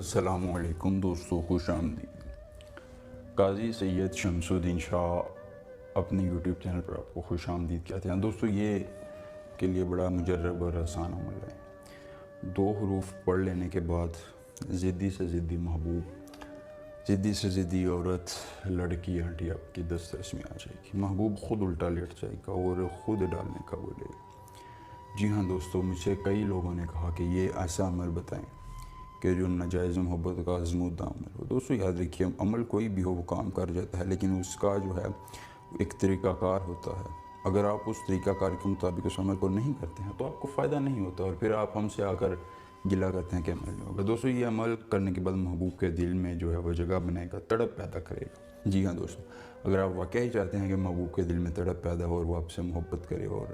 السلام علیکم دوستو، خوش آمدید۔ قاضی سید شمس الدین شاہ اپنے یوٹیوب چینل پر آپ کو خوش آمدید کہتے ہیں۔ دوستو یہ کے لیے بڑا مجرب اور آسان عمل ہے۔ 2 حروف پڑھ لینے کے بعد ضدی سے ضدی محبوب، ضدی سے ضدی عورت، لڑکی آنٹی آپ کی دسترس میں آ جائے گی۔ محبوب خود الٹا لیٹ جائے گا اور خود ڈالنے کا بولے گا۔ جی ہاں دوستو، مجھ سے کئی لوگوں نے کہا کہ یہ ایسا عمل بتائیں کہ جو ناجائز محبت کا آزمودہ عمل ہو۔ دوستو یاد رکھیے، عمل کوئی بھی ہو وہ کام کر جاتا ہے، لیکن اس کا جو ہے ایک طریقہ کار ہوتا ہے۔ اگر آپ اس طریقہ کار کے مطابق اس عمل کو نہیں کرتے ہیں تو آپ کو فائدہ نہیں ہوتا، اور پھر آپ ہم سے آ کر گلہ کرتے ہیں کہ عمل نہیں ہوگا۔ دوستو یہ عمل کرنے کے بعد محبوب کے دل میں جو ہے وہ جگہ بنائے گا، تڑپ پیدا کرے گا۔ جی ہاں دوستو، اگر آپ واقعی چاہتے ہیں کہ محبوب کے دل میں تڑپ پیدا ہو اور وہ آپ سے محبت کرے اور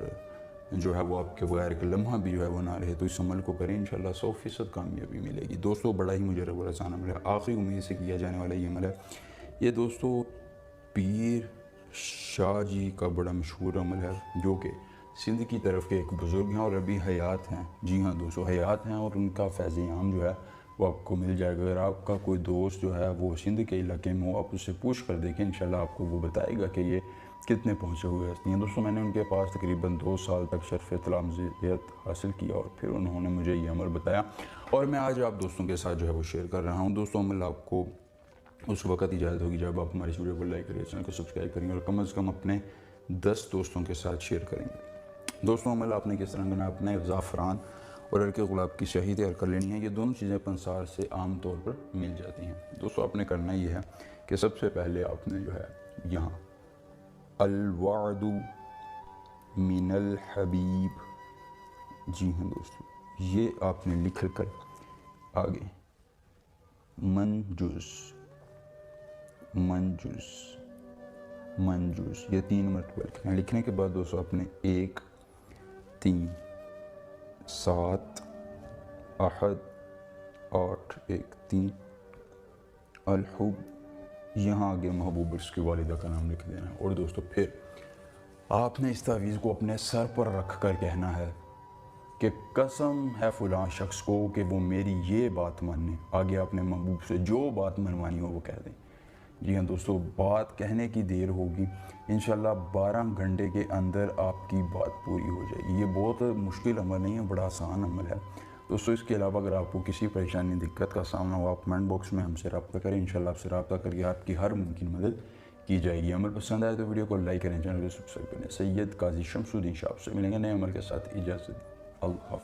جو ہے وہ آپ کے بغیر ایک لمحہ بھی جو ہے وہ نہ رہے، تو اس عمل کو کریں، انشاءاللہ 100% کامیابی ملے گی۔ دوستو بڑا ہی مجرب اور آسان عمل ہے، آخری امید سے کیا جانے والا یہ عمل ہے۔ یہ دوستو پیر شاہ جی کا بڑا مشہور عمل ہے، جو کہ سندھ کی طرف کے ایک بزرگ ہیں اور ابھی حیات ہیں۔ جی ہاں دوستو حیات ہیں، اور ان کا فیض عام جو ہے وہ آپ کو مل جائے گا۔ اگر آپ کا کوئی دوست جو ہے وہ سندھ کے علاقے میں ہو، آپ اس سے پوچھ کر دیکھیں، انشاءاللہ آپ کو وہ بتائے گا کہ یہ کتنے پہنچے ہوئے ہستی ہیں۔ دوستو میں نے ان کے پاس تقریباً 2 سال تک شرف تلامذیت حاصل کیا، اور پھر انہوں نے مجھے یہ عمل بتایا، اور میں آج آپ دوستوں کے ساتھ جو ہے وہ شیئر کر رہا ہوں۔ دوستو عمل آپ کو اس وقت اجازت ہوگی جب آپ ہماری ویڈیو کو لائک کریں، چینل کو سبسکرائب کریں گے، اور کم از کم اپنے 10 دوستوں کے ساتھ شیئر کریں گے۔ دوستو عمل آپ نے کس طرح کرنا ہے، اپنے زعفران اور عرق گلاب کی شہی تیار کر لینی ہے۔ یہ دونوں چیزیں پنسار سے عام طور پر مل جاتی ہیں۔ دوستو آپ نے کرنا یہ ہے کہ سب سے پہلے آپ نے جو ہے یہاں الوعد من الحبیب، جی ہاں دوستو یہ آپ نے لکھ کر آگے منجوس منجوس منجوس یہ 3 مرتبہ لکھنا ہے۔ لکھنے کے بعد دوستو آپ نے 1 3 7 احد 8 1 3 الحب، یہاں آگے محبوب اس کی والدہ کا نام لکھ دینا ہے۔ اور دوستو پھر آپ نے اس تعویذ کو اپنے سر پر رکھ کر کہنا ہے کہ قسم ہے فلاں شخص کو کہ وہ میری یہ بات مانے۔ آگے آپ نے محبوب سے جو بات منوانی ہو وہ کہہ دیں۔ جی ہاں دوستو، بات کہنے کی دیر ہوگی، انشاءاللہ 12 گھنٹے کے اندر آپ کی بات پوری ہو جائے گی۔ یہ بہت مشکل عمل نہیں ہے، بڑا آسان عمل ہے دوستو۔ اس کے علاوہ اگر آپ کو کسی پریشانی دقت کا سامنا ہو، آپ کمنٹ باکس میں ہم سے رابطہ کریں، انشاءاللہ آپ سے رابطہ کر کے آپ کی ہر ممکن مدد کی جائے گی۔ عمل پسند آئے تو ویڈیو کو لائک کریں، چینل کو سبسکرائب کریں۔ سید قاضی شمس الدین شاہ سے ملیں گے نئے عمل کے ساتھ، اجازت اللہ حافظ۔